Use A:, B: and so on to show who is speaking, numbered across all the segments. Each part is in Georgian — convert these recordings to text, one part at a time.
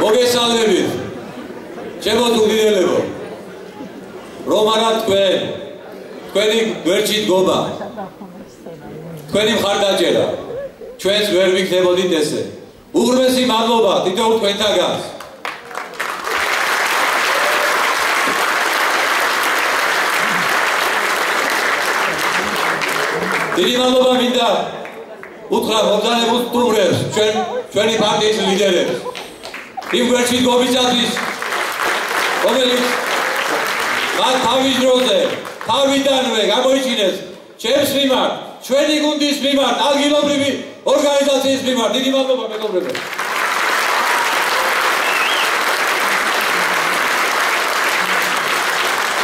A: მოგესალმებით, ჩემო თუდინელებო, რომ არა თქვენი გვერდში დგომა, თქვენი მხარდაჭერა, ჩვენს ვერ ვიქნებოდით ესე. უღრმესი მადლობა თითოეულ თქვენთაგანს. დიდი მადლობა მინდა უთხრა მობრძანებულ სტუმრებს, ჩვენი პარტიის ლიდერებს. იმ გვერდში დგომისათვის, რომელიც მათ თავის დროზე, თავიდანვე გამოიჩინეს ჩემს მიმართ, ჩვენი გუნდის მიმართ, ადგილობრივი ორგანიზაციის მიმართ. დიდი მადლობა მეგობრებო.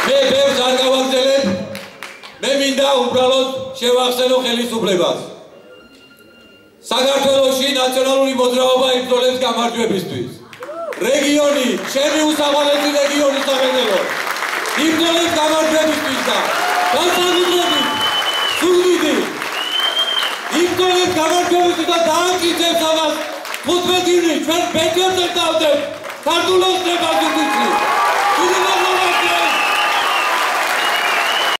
A: მე ბევრს არ გავაგრძელებ, მე მინდა უბრალოდ შევახსენო ხელისუფლებას. საქართველოში ნაციონალური მოძრაობა იბრძოლებს გამარჯვებისთვის. რეგიონი, ჩემი უსაყვარლესი რეგიონი სამეგრელო, იბრძოლებს გამარჯვებისთვის და განსაკუთრებით სულვიდი იბრძოლებს გამარჯვებისთვის და დაამტკიცებს ამას 15 ივნისს ჩვენ ბედნიერს დავდებ ქართულ ოცნებას.